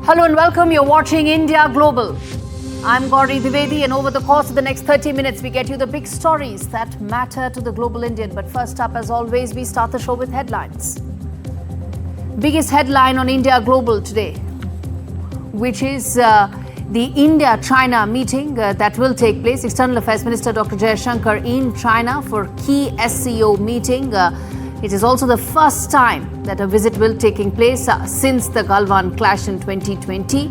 Hello and welcome. You're watching India Global. I'm Gauri Dwivedi, and over the course of the next 30 minutes, we get you the big stories that matter to the global Indian. But first up, as always, we start the show with headlines. Biggest headline on India Global today, which is the India-China meeting that will take place. External Affairs Minister Dr. Jaishankar in China for key SCO meeting. It is also the first time that a visit will taking place since the Galwan clash in 2020.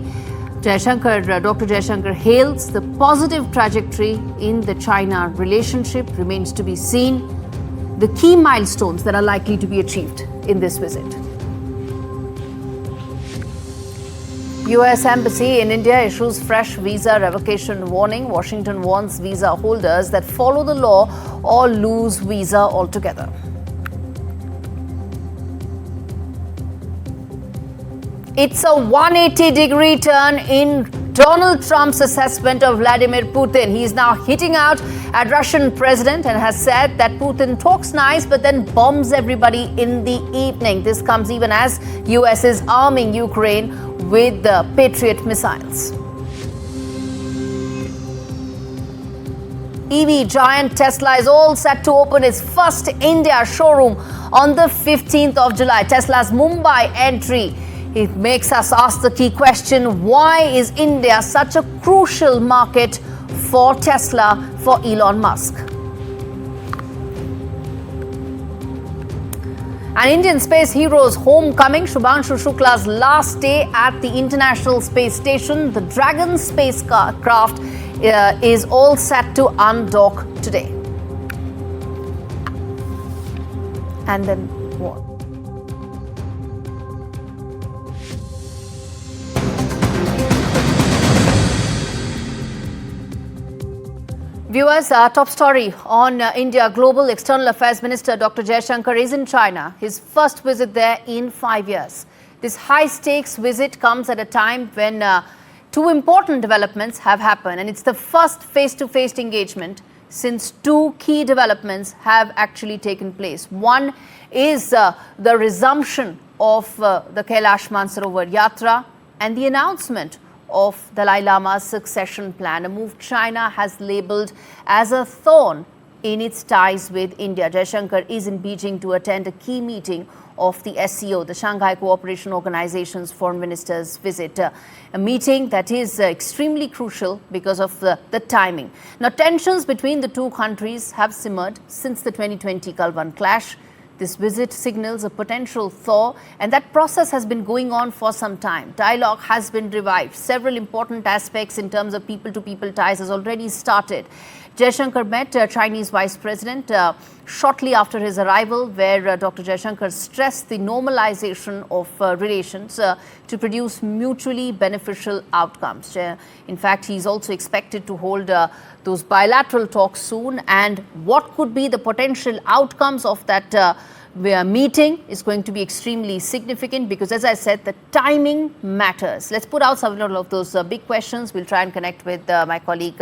Dr. Jaishankar hails the positive trajectory in the China relationship. Remains to be seen the key milestones that are likely to be achieved in this visit. US Embassy in India issues fresh visa revocation warning. Washington warns visa holders that follow the law or lose visa altogether. It's a 180-degree turn in Donald Trump's assessment of Vladimir Putin. He is now hitting out at Russian president and has said that Putin talks nice but then bombs everybody in the evening. This comes even as US is arming Ukraine with the Patriot missiles. EV giant Tesla is all set to open its first India showroom on the 15th of July. Tesla's Mumbai entry, it makes us ask the key question: why is India such a crucial market for Tesla, for Elon Musk? An Indian space hero's homecoming. Shubhanshu Shukla's last day at the International Space Station. The Dragon spacecraft is all set to undock today. And then what? Viewers, our top story on India Global. External Affairs Minister Dr. Jaishankar is in China, his first visit there in 5 years. This high-stakes visit comes at a time when two important developments have happened, and it's the first face-to-face engagement since two key developments have actually taken place. One is the resumption of the Kailash Mansarovar Yatra and the announcement of Dalai Lama's succession plan, a move China has labelled as a thorn in its ties with India. Jaishankar is in Beijing to attend a key meeting of the SCO, the Shanghai Cooperation Organization's foreign ministers' visit. A meeting that is extremely crucial because of the timing. Now, tensions between the two countries have simmered since the 2020 Galwan clash. This visit signals a potential thaw, and that process has been going on for some time. Dialogue has been revived. Several important aspects in terms of people-to-people ties has already started. Jaishankar met Chinese Vice President shortly after his arrival, where Dr. Jaishankar stressed the normalization of relations to produce mutually beneficial outcomes. In fact, he's also expected to hold those bilateral talks soon, and what could be the potential outcomes of that meeting is going to be extremely significant because, as I said, the timing matters. Let's put out several of those big questions. We'll try and connect with my colleague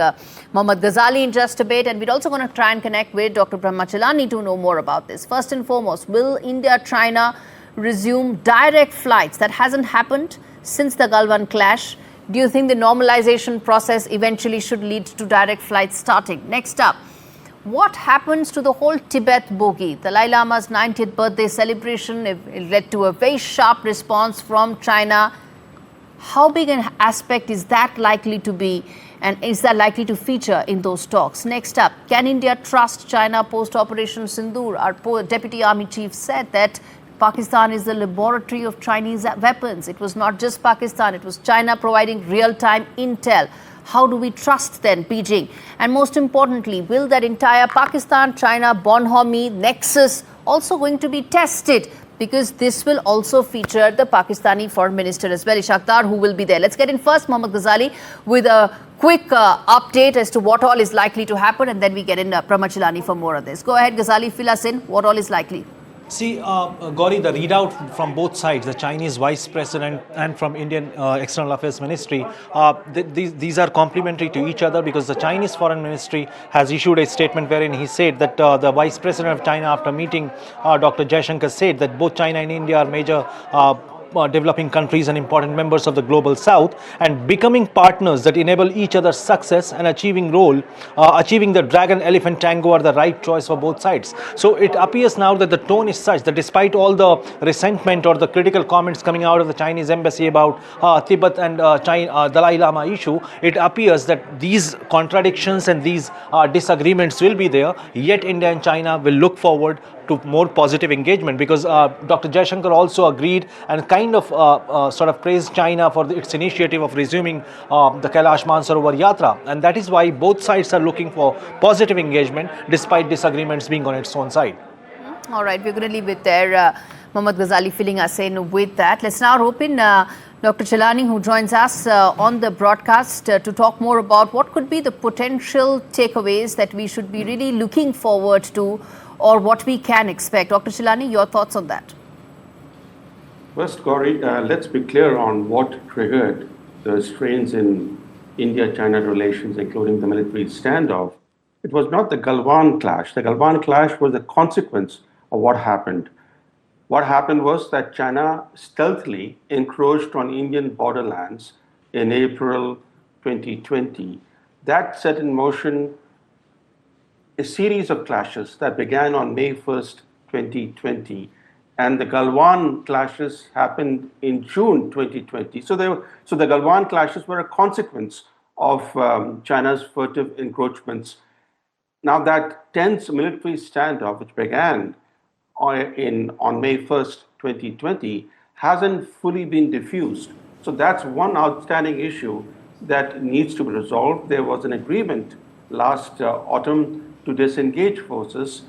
Mohammad Ghazali in just a bit, and we're also going to try and connect with Dr. Brahmachalani to know more about this. First and foremost, will India-China resume direct flights? That hasn't happened since the Galwan clash. Do you think the normalization process eventually should lead to direct flights starting? Next up, what happens to the whole Tibet bogey? Dalai Lama's 90th birthday celebration, it led to a very sharp response from China. How big an aspect is that likely to be, and is that likely to feature in those talks? Next up, can India trust China post-Operation Sindoor? Our Deputy Army Chief said that Pakistan is the laboratory of Chinese weapons. It was not just Pakistan, it was China providing real-time intel. How do we trust then Beijing? And most importantly, will that entire Pakistan-China bonhomie nexus also going to be tested? Because this will also feature the Pakistani foreign minister as well, Ishaq, who will be there. Let's get in first, Mohammad Ghazali, with a quick update as to what all is likely to happen, and then we get in Brahmachalani for more of this. Go ahead, Ghazali, fill us in. What all is likely? See, Gauri, the readout from both sides, the Chinese Vice President and from Indian External Affairs Ministry, these are complementary to each other, because the Chinese Foreign Ministry has issued a statement wherein he said that the Vice President of China, after meeting Dr. Jaishankar, said that both China and India are major developing countries and important members of the global south, and becoming partners that enable each other's success and achieving the dragon elephant tango are the right choice for both sides. So it appears now that the tone is such that despite all the resentment or the critical comments coming out of the Chinese embassy about Tibet and Dalai Lama issue, it appears that these contradictions and these disagreements will be there, yet India and China will look forward to more positive engagement, because Dr. Jaishankar also agreed and kind of sort of praised China for its initiative of resuming the Kailash Mansarovar Yatra, and that is why both sides are looking for positive engagement despite disagreements being on its own side. All right, we're going to leave it there. Mohammad Ghazali filling us in with that. Let's now rope in Dr. Chelani, who joins us on the broadcast to talk more about what could be the potential takeaways that we should be really looking forward to, or what we can expect. Dr. Chelani, your thoughts on that? First, Gauri, let's be clear on what triggered the strains in India-China relations, including the military standoff. It was not the Galwan clash. The Galwan clash was a consequence of what happened. What happened was that China stealthily encroached on Indian borderlands in April 2020. That set in motion a series of clashes that began on May 1st, 2020. And the Galwan clashes happened in June 2020. So the Galwan clashes were a consequence of China's furtive encroachments. Now that tense military standoff, which began on May 1st, 2020, hasn't fully been diffused. So that's one outstanding issue that needs to be resolved. There was an agreement last autumn to disengage forces.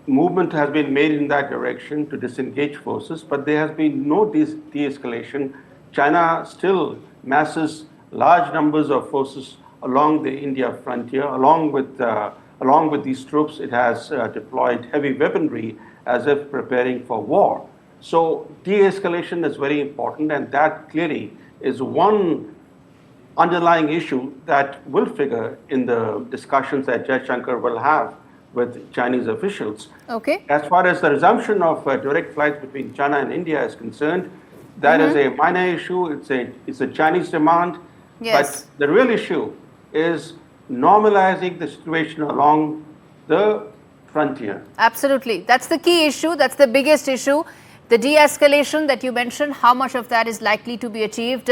Movement has been made in that direction to disengage forces, but there has been no de-escalation. China still masses large numbers of forces along the India frontier. Along with these troops, it has deployed heavy weaponry as if preparing for war. So de-escalation is very important, and that clearly is one underlying issue that will figure in the discussions that Jaishankar will have with Chinese officials. Okay. As far as the resumption of direct flights between China and India is concerned, that is a minor issue. It's a Chinese demand. Yes. But the real issue is normalizing the situation along the frontier. Absolutely. That's the key issue. That's the biggest issue. The de-escalation that you mentioned, how much of that is likely to be achieved?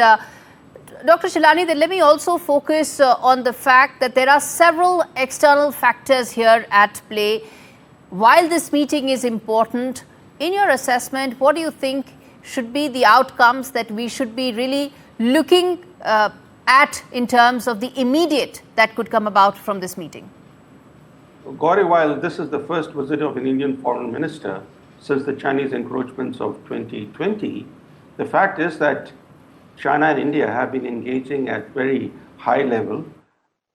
Dr. Chelani, then let me also focus on the fact that there are several external factors here at play. While this meeting is important, in your assessment, what do you think should be the outcomes that we should be really looking at in terms of the immediate that could come about from this meeting? Gauri, while this is the first visit of an Indian foreign minister since the Chinese encroachments of 2020, the fact is that China and India have been engaging at very high level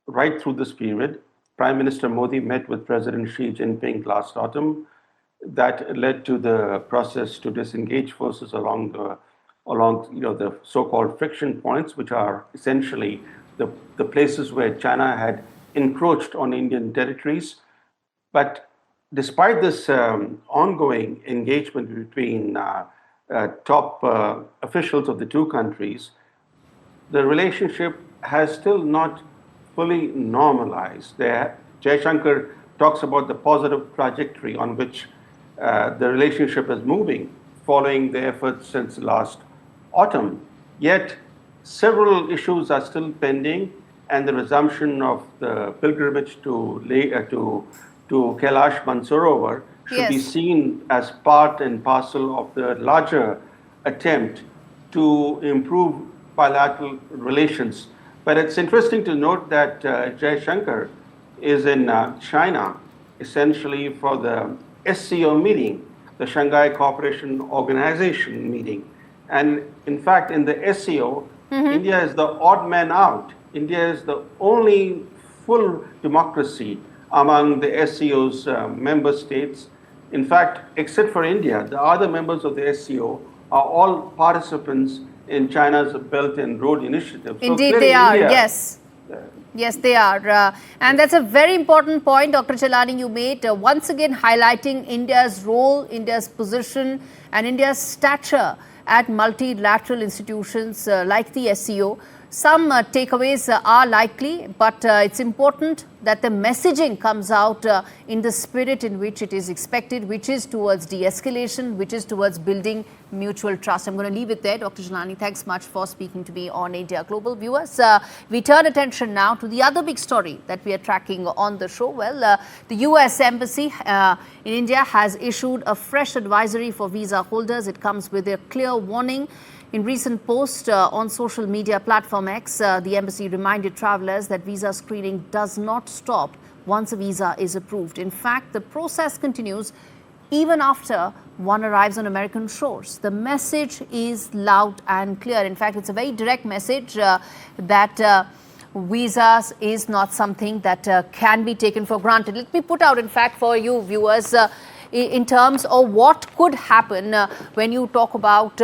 right through this period. Prime Minister Modi met with President Xi Jinping last autumn. That led to the process to disengage forces along the so-called friction points, which are essentially the places where China had encroached on Indian territories. But despite this ongoing engagement between top officials of the two countries, the relationship has still not fully normalized. Jaishankar talks about the positive trajectory on which the relationship is moving following the efforts since last autumn. Yet several issues are still pending, and the resumption of the pilgrimage to Kailash Mansarovar should be seen as part and parcel of the larger attempt to improve bilateral relations. But it's interesting to note that Jaishankar is in China essentially for the SCO meeting, the Shanghai Cooperation Organization meeting. And in fact, in the SCO, India is the odd man out. India is the only full democracy among the SCO's member states. In fact, except for India, the other members of the SCO are all participants in China's Belt and Road Initiative. Indeed, they are, yes. Yes, they are. And that's a very important point, Dr. Chelani, you made, once again highlighting India's role, India's position, and India's stature at multilateral institutions like the SCO. Some takeaways are likely, but it's important that the messaging comes out in the spirit in which it is expected, which is towards de-escalation, which is towards building mutual trust. I'm going to leave it there. Dr. Jalani, thanks much for speaking to me on India Global. Viewers, we turn attention now to the other big story that we are tracking on the show. Well, the US Embassy in India has issued a fresh advisory for visa holders. It comes with a clear warning. In recent post on social media platform X, the embassy reminded travelers that visa screening does not stop once a visa is approved. In fact, the process continues even after one arrives on American shores. The message is loud and clear. In fact, it's a very direct message that visas is not something that can be taken for granted. Let me put out, in fact, for you viewers, in terms of what could happen when you talk about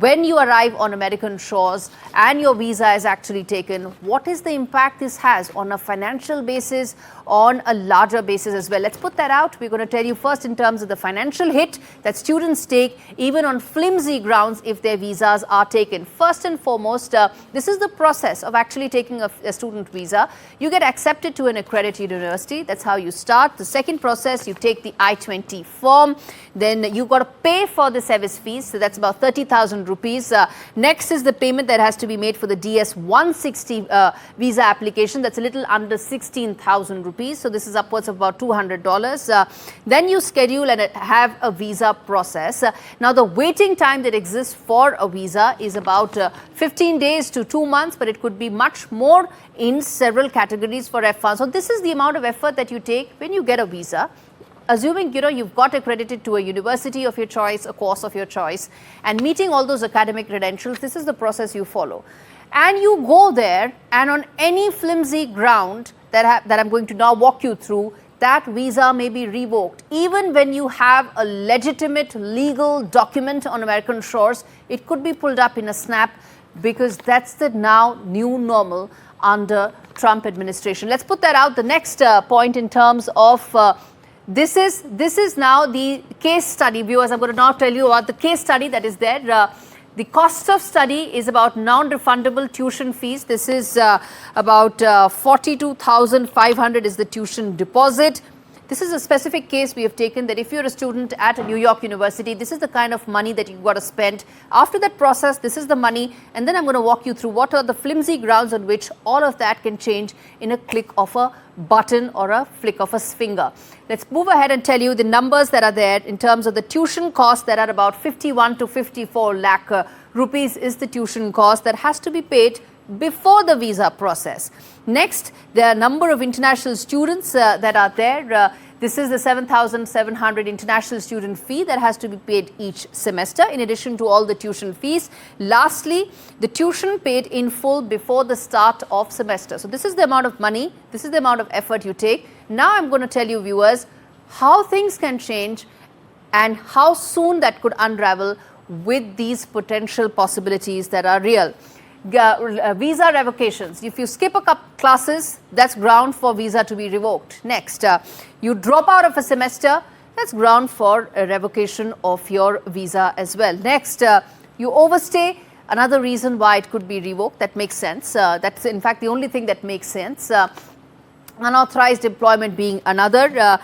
when you arrive on American shores and your visa is actually taken. What is the impact this has on a financial basis, on a larger basis as well? Let's put that out. We're going to tell you first in terms of the financial hit that students take even on flimsy grounds if their visas are taken. First and foremost, this is the process of actually taking a student visa. You get accepted to an accredited university. That's how you start. The second process, you take the I-20 form. Then you got to pay for the service fees. So that's about 30,000 rupees. Next is the payment that has to be made for the DS-160 visa application. That's a little under 16,000 rupees. So this is upwards of about $200. Then you schedule and have a visa process. Now the waiting time that exists for a visa is about 15 days to 2 months, but it could be much more in several categories for F1. So this is the amount of effort that you take when you get a visa. Assuming you've got accredited to a university of your choice, a course of your choice, and meeting all those academic credentials, this is the process you follow. And you go there, and on any flimsy ground that I'm going to now walk you through, that visa may be revoked. Even when you have a legitimate legal document on American shores, it could be pulled up in a snap, because that's the now new normal under Trump administration. Let's put that out. The next point in terms of this is now the case study. Viewers, I'm going to now tell you about the case study that is there. The cost of study is about non-refundable tuition fees. This is about 42,500 is the tuition deposit. This is a specific case we have taken, that if you're a student at a New York university, this is the kind of money that you've got to spend. After that process, this is the money, and then I'm going to walk you through what are the flimsy grounds on which all of that can change in a click of a button or a flick of a finger. Let's move ahead and tell you the numbers that are there in terms of the tuition costs that are about 51 to 54 lakh rupees is the tuition cost that has to be paid before the visa process. Next, there are a number of international students that are there. This is the 7,700 international student fee that has to be paid each semester, in addition to all the tuition fees. Lastly, the tuition paid in full before the start of semester. So this is the amount of money, this is the amount of effort you take. Now I'm going to tell you, viewers, how things can change and how soon that could unravel with these potential possibilities that are real. Visa revocations. If you skip a couple classes, that's ground for visa to be revoked. Next, you drop out of a semester, that's ground for a revocation of your visa as well. Next, you overstay, another reason why it could be revoked. That makes sense. That's in fact the only thing that makes sense. Unauthorized employment being another.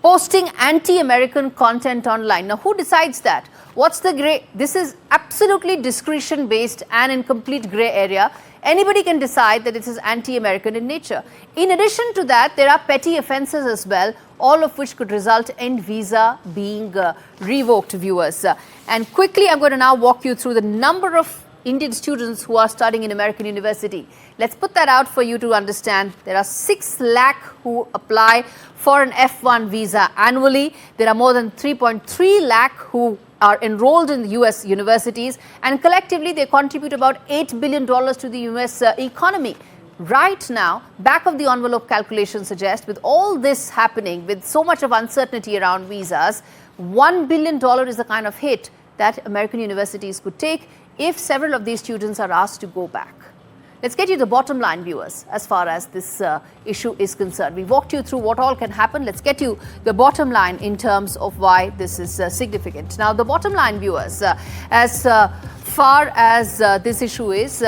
Posting anti-American content online. Now, who decides that? What's the gray? This is absolutely discretion based and in complete gray area. Anybody can decide that this is anti-American in nature. In addition to that, there are petty offences as well, all of which could result in visa being revoked, viewers. And quickly, I'm going to now walk you through the number of Indian students who are studying in American university. Let's put that out for you to understand. There are 6 lakh who apply for an F1 visa annually. There are more than 3.3 lakh who are enrolled in US universities, and collectively they contribute about $8 billion to the US economy. Right now, back of the envelope calculation suggests, with all this happening, with so much of uncertainty around visas, $1 billion is the kind of hit that American universities could take if several of these students are asked to go back. Let's get you the bottom line, viewers, as far as this issue is concerned. We walked you through what all can happen. Let's get you the bottom line in terms of why this is significant. Now, the bottom line, viewers, as far as this issue is,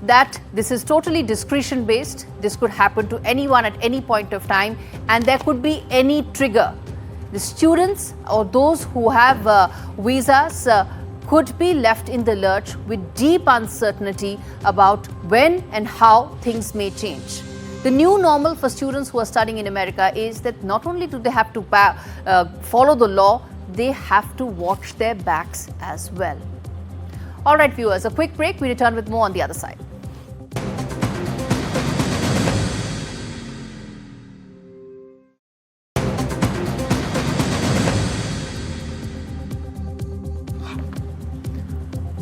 that this is totally discretion based. This could happen to anyone at any point of time, and there could be any trigger. The students or those who have visas could be left in the lurch with deep uncertainty about when and how things may change. The new normal for students who are studying in America is that not only do they have to follow the law, they have to watch their backs as well. All right, viewers, a quick break. We return with more on the other side.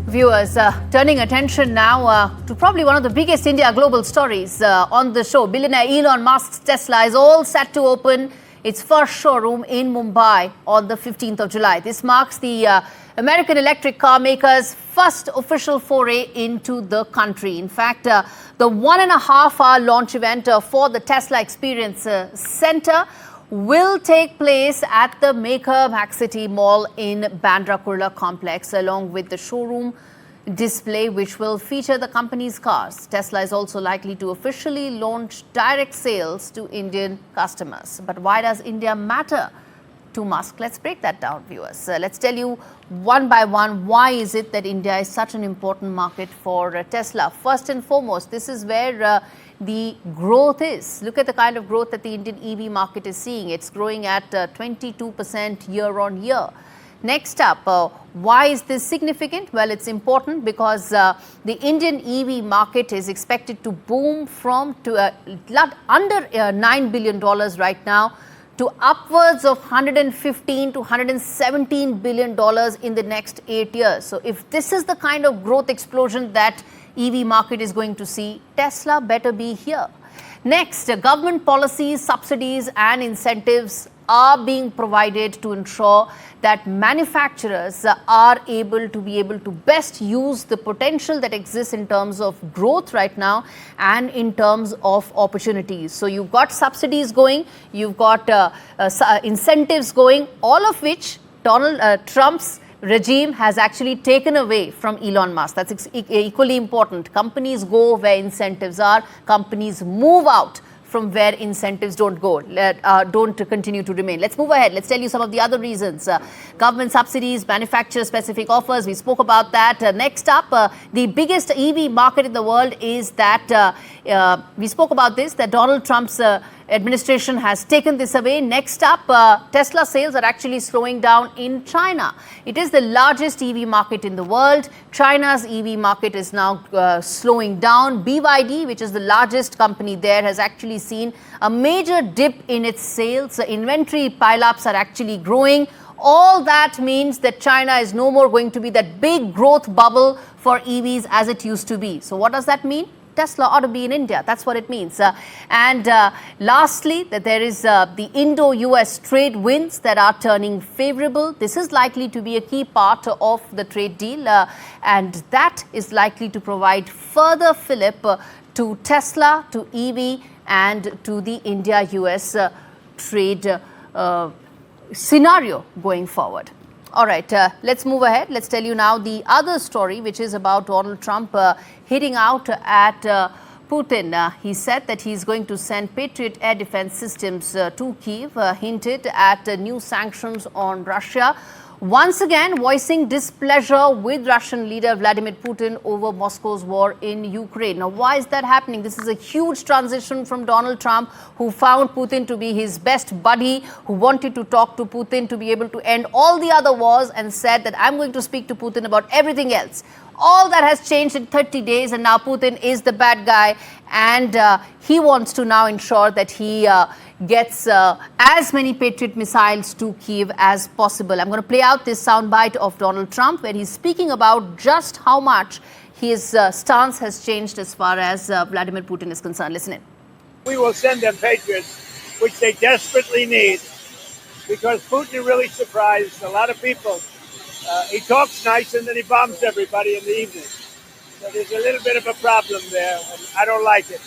Viewers, turning attention now to probably one of the biggest India global stories on the show. Billionaire Elon Musk's Tesla is all set to open its first showroom in Mumbai on the 15th of July. This marks the American electric car maker's first official foray into the country. In fact, the 1.5-hour launch event for the Tesla Experience Center will take place at the Maker Maxcity Mall in Bandra Kurla complex, along with the showroom display which will feature the company's cars. Tesla is also likely to officially launch direct sales to Indian customers. But why does India matter to Musk? Let's break that down, viewers. Let's tell you one by one, why is it that India is such an important market for Tesla? First and foremost, this is where the growth is. Look at the kind of growth that the Indian EV market is seeing. It's growing at 22% year on year. Next up, why is this significant? Well, it's important because the Indian EV market is expected to boom from under $9 billion right now to upwards of $115 to $117 billion in the next 8 years. So if this is the kind of growth explosion that EV market is going to see, Tesla better be here. Next, government policies, subsidies and incentives are being provided to ensure that manufacturers are able to best use the potential that exists in terms of growth right now and in terms of opportunities. So you've got subsidies going, you've got incentives going, all of which Donald Trump's regime has actually taken away from Elon Musk. That's equally important. Companies go where incentives are. Companies move out from where incentives don't continue to remain. Let's move ahead. Let's tell you some of the other reasons. Government subsidies, manufacturer-specific offers. We spoke about that. Next up, the biggest EV market in the world is that, we spoke about this, that Donald Trump's administration has taken this away. Next up, Tesla sales are actually slowing down in China. It is the largest EV market in the world. China's EV market is now slowing down. BYD, which is the largest company there, has actually seen a major dip in its sales. Inventory pileups are actually growing. All that means that China is no more going to be that big growth bubble for EVs as it used to be. So what does that mean? Tesla ought to be in India. That's what it means. Lastly, that there is the Indo-US trade winds that are turning favorable. This is likely to be a key part of the trade deal, and that is likely to provide further fillip to Tesla, to EV, and to the India-US trade scenario going forward. All right, let's move ahead. Let's tell you now the other story, which is about Donald Trump hitting out at Putin. He said that he's going to send Patriot air defense systems to Kyiv, hinted at new sanctions on Russia. Once again, voicing displeasure with Russian leader Vladimir Putin over Moscow's war in Ukraine. Now, why is that happening? This is a huge transition from Donald Trump, who found Putin to be his best buddy, who wanted to talk to Putin to be able to end all the other wars, and said that I'm going to speak to Putin about everything else. All that has changed in 30 days, and now Putin is the bad guy, and he wants to now ensure that he gets as many Patriot missiles to Kyiv as possible. I'm going to play out this soundbite of Donald Trump, where he's speaking about just how much his stance has changed as far as Vladimir Putin is concerned. Listen in. We will send them Patriots, which they desperately need, because Putin really surprised a lot of people. He talks nice and then he bombs everybody in the evening. So there's a little bit of a problem there, and I don't like it.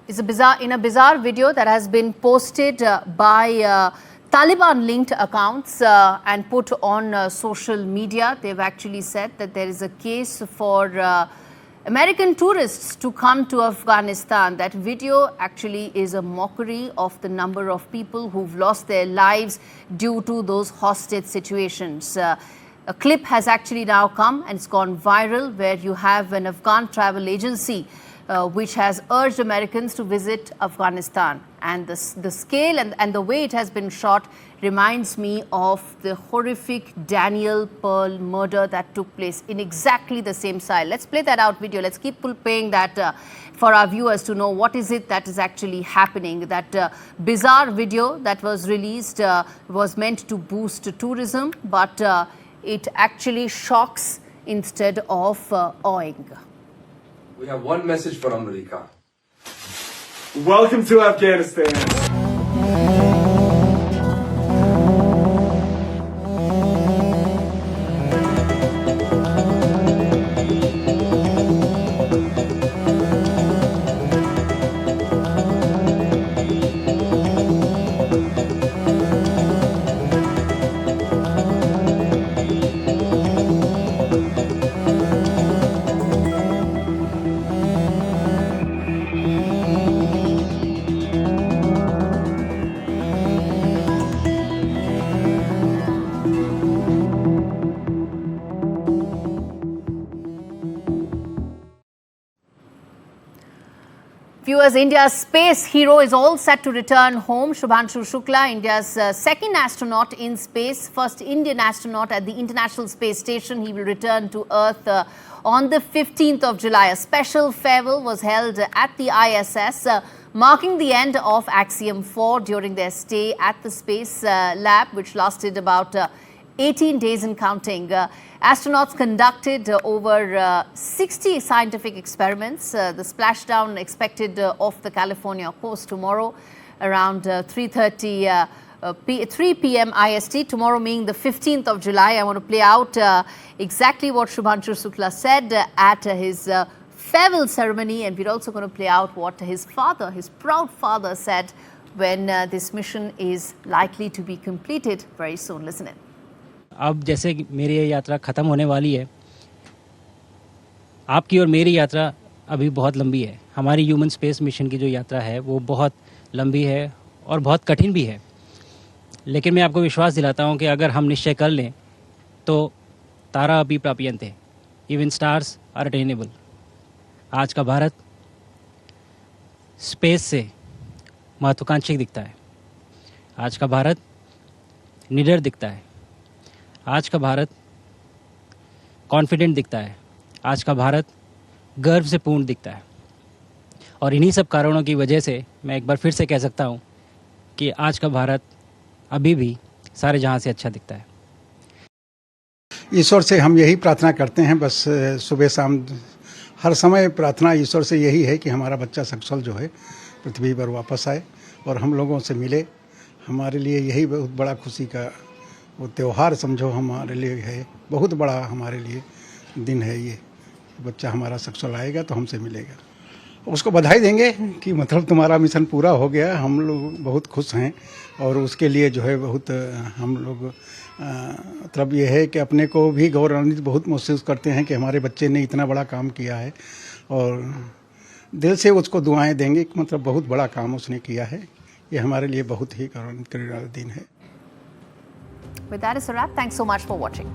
It's in a bizarre video that has been posted by Taliban-linked accounts and put on social media. They've actually said that there is a case for American tourists to come to Afghanistan. That video actually is a mockery of the number of people who've lost their lives due to those hostage situations. A clip has actually now come and it's gone viral, where you have an Afghan travel agency which has urged Americans to visit Afghanistan. And the scale and the way it has been shot reminds me of the horrific Daniel Pearl murder that took place in exactly the same style. Let's play that out video. Let's keep playing that for our viewers to know what is it that is actually happening. That bizarre video that was released was meant to boost tourism, but it actually shocks instead of awing. We have one message for America. Welcome to Afghanistan. Viewers, India's space hero is all set to return home. Shubhanshu Shukla, India's second astronaut in space, first Indian astronaut at the International Space Station. He will return to Earth on the 15th of July. A special farewell was held at the ISS, marking the end of Axiom 4 during their stay at the space lab, which lasted about 18 days and counting. Astronauts conducted over 60 scientific experiments. The splashdown expected off the California coast tomorrow around 3 p.m. IST. Tomorrow being the 15th of July. I want to play out exactly what Shubhanshu Shukla said at his farewell ceremony, and we're also going to play out what his father, his proud father, said when this mission is likely to be completed very soon. Listen in. अब जैसे मेरी ये यात्रा ख़त्म होने वाली है, आपकी और मेरी यात्रा अभी बहुत लंबी है. हमारी ह्यूमन स्पेस मिशन की जो यात्रा है वो बहुत लंबी है और बहुत कठिन भी है. लेकिन मैं आपको विश्वास दिलाता हूँ कि अगर हम निश्चय कर लें तो तारा अभी प्राप्यन्ते, इवन स्टार्स आर अटेनेबल. आज का भारत स्पेस से महत्वाकांक्षी दिखता है. आज का भारत निडर दिखता है. आज का भारत कॉन्फिडेंट दिखता है. आज का भारत गर्व से पूर्ण दिखता है. और इन्हीं सब कारणों की वजह से मैं एक बार फिर से कह सकता हूँ कि आज का भारत अभी भी सारे जहाँ से अच्छा दिखता है. ईश्वर से हम यही प्रार्थना करते हैं, बस सुबह शाम हर समय प्रार्थना ईश्वर से यही है कि हमारा बच्चा सकुशल जो है पृथ्वी पर वापस आए और हम लोगों से मिले. हमारे लिए यही बहुत बड़ा खुशी का वो त्यौहार समझो हमारे लिए है. बहुत बड़ा हमारे लिए दिन है ये. बच्चा हमारा सकुशल आएगा तो हमसे मिलेगा. उसको बधाई देंगे कि मतलब तुम्हारा मिशन पूरा हो गया. हम लोग बहुत खुश हैं और उसके लिए जो है बहुत हम लोग मतलब ये है कि अपने को भी गौरवान्वित बहुत महसूस करते हैं कि हमारे बच्चे ने इतना बड़ा काम किया है और दिल से उसको दुआएं देंगे कि मतलब बहुत बड़ा काम उसने किया है. ये हमारे लिए बहुत ही गौरवान्वित करने वाला दिन है. With that, it's a wrap. Thanks so much for watching.